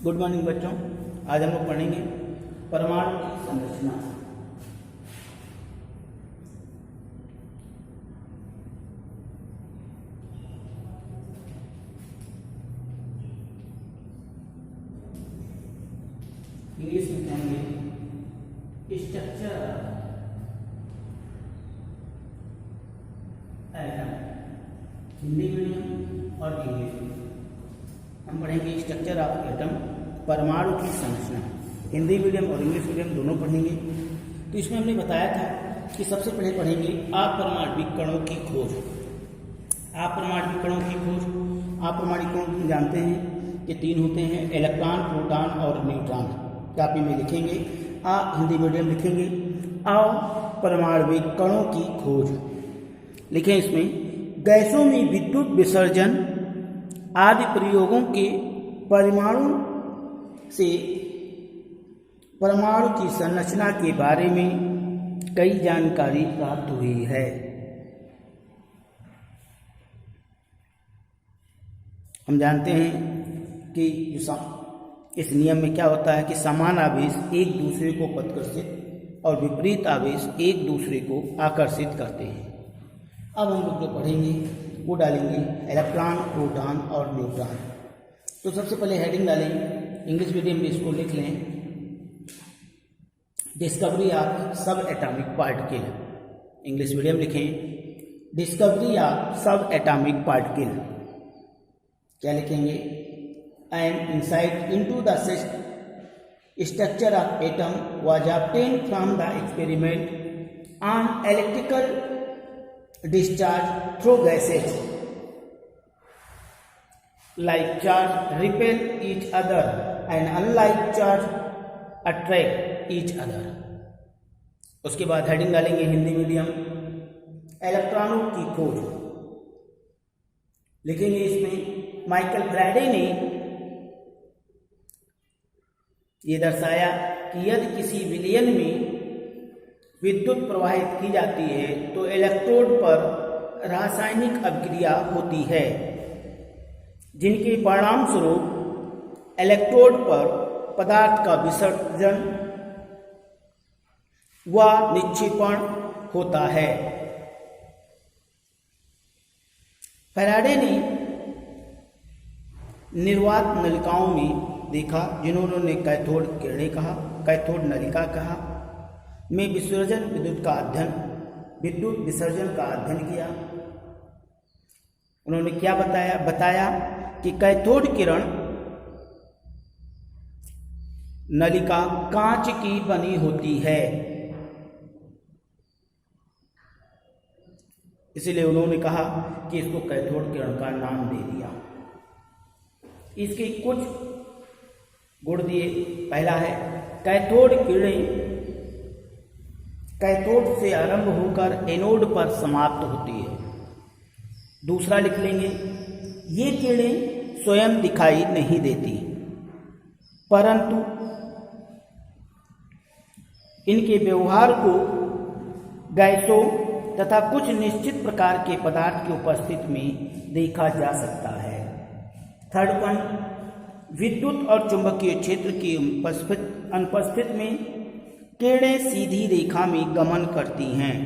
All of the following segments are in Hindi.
गुड मॉर्निंग बच्चों। आज हम लोग पढ़ेंगे परमाणु की संरचना। इंग्लिश में कहेंगे स्ट्रक्चर एटम। हिंदी मीडियम और इंग्लिश मीडियम हम पढ़ेंगे स्ट्रक्चर ऑफ एटम, परमाणु की संरचना। हिंदी मीडियम और इंग्लिश मीडियम दोनों पढ़ेंगे। तो इसमें हमने बताया था कि सबसे पहले पढ़ेंगे अपरमाणविक कणों की खोज। अपरमाणविक कणों की खोज। अपरमाणविक कण जानते हैं कि तीन होते हैं, इलेक्ट्रॉन, प्रोटॉन और न्यूट्रॉन। कॉपी में लिखेंगे हिंदी मीडियम लिखेंगे अपरमाणविक कणों की खोज। लिखें इसमें गैसों में विद्युत विसर्जन आदि प्रयोगों के परमाणु से परमाणु की संरचना के बारे में कई जानकारी प्राप्त हुई है। हम जानते हैं कि इस नियम में क्या होता है कि समान आवेश एक दूसरे को प्रतिकर्षित और विपरीत आवेश एक दूसरे को आकर्षित करते हैं। अब हम लोग जो पढ़ेंगे वो डालेंगे इलेक्ट्रॉन, प्रोटॉन और न्यूट्रॉन। तो सबसे पहले हेडिंग डालेंगे, इंग्लिश मीडियम में इसको लिख लें, discovery of subatomic particle. English medium लिखें discovery of subatomic particle. क्या लिखेंगे? An insight into the structure of atom was obtained from the experiment on electrical discharge through gases like charge repel each other and unlike charge attract each other। उसके बाद हेडिंग डालेंगे हिंदी मीडियम इलेक्ट्रॉनों की खोज। लिखेंगे इसमें माइकल फैराडे ने ये दर्शाया कि यदि किसी विलयन में विद्युत प्रवाहित की जाती है तो इलेक्ट्रोड पर रासायनिक अभिक्रिया होती है, जिनके परिणाम स्वरूप इलेक्ट्रोड पर पदार्थ का विसर्जन व निक्षेपण होता है। फैराडे ने निर्वात नलिकाओं में देखा, जिन्होंने कैथोड किरणें कहा, कैथोड नलिका कहा, में विद्युत विसर्जन का अध्ययन किया। उन्होंने क्या बताया कि कैथोड किरण नलिका कांच की बनी होती है, इसलिए उन्होंने कहा कि इसको कैथोड किरण का नाम दे दिया। इसके कुछ गुण दिए। पहला है कैथोड किरणें कैथोड से आरंभ होकर एनोड पर समाप्त होती है। दूसरा लिख लेंगे ये किरणें स्वयं दिखाई नहीं देती, परंतु इनके व्यवहार को गैसों तथा कुछ निश्चित प्रकार के पदार्थ की उपस्थिति में देखा जा सकता है। थर्ड पॉइंट विद्युत और चुंबकीय क्षेत्र की अनुपस्थिति में किरणें सीधी रेखा में गमन करती हैं।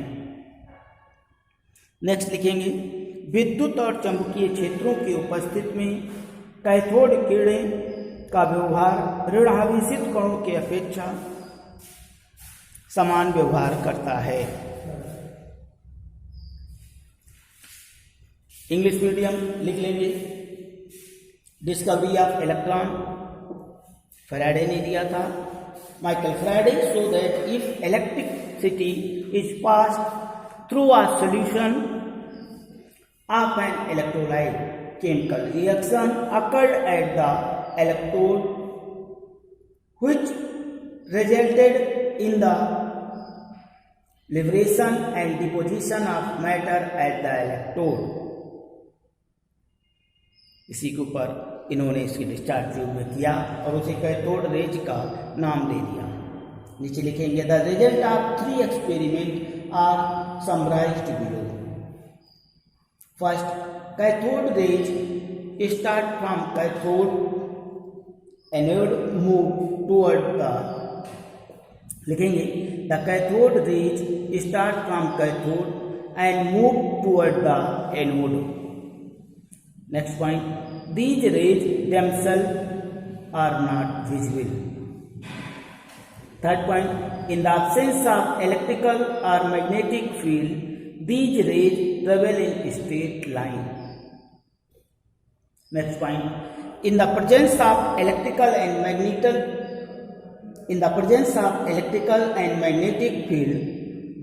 नेक्स्ट लिखेंगे विद्युत और चुंबकीय क्षेत्रों की उपस्थिति में कैथोड किरणें का व्यवहार ऋणावेशित कणों की अपेक्षा समान व्यवहार करता है। इंग्लिश मीडियम लिख लेंगे डिस्कवरी ऑफ इलेक्ट्रॉन। फैराडे ने दिया था Michael Faraday so that if electricity is passed through a solution of an electrolyte, chemical reaction occurred at the electrode which resulted in the liberation and deposition of matter at the electrode। इसी के ऊपर इन्होंने इसकी डिस्चार्ज ट्यूब में किया और उसे कैथोड रेज का नाम दे दिया। नीचे लिखेंगे the result of 3 experiment are summarised below. First, cathode rays start from cathode anode move toward the, लिखेंगे the cathode rays start from cathode and move toward the anode. Next point, these rays themselves are not visible. Third point, in the absence of electrical or magnetic field, these rays travel in straight line. Next point, in the presence of electrical and magnetic field,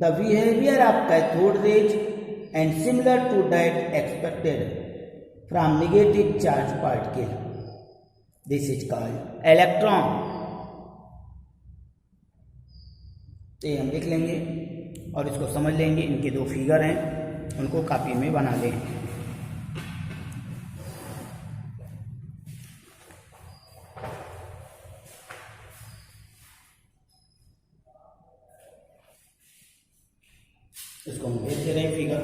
the behavior of cathode rays and similar to that expected from negative charge particle. This is called electron. तो ये हम लिख लेंगे और इसको समझ लेंगे. इनके दो फिगर हैं, उनको कॉपी में बना लें. इसको हम भेज दे रहे हैं फिगर,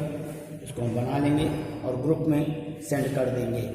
इसको हम बना लेंगे और ग्रुप में सेंड कर देंगे.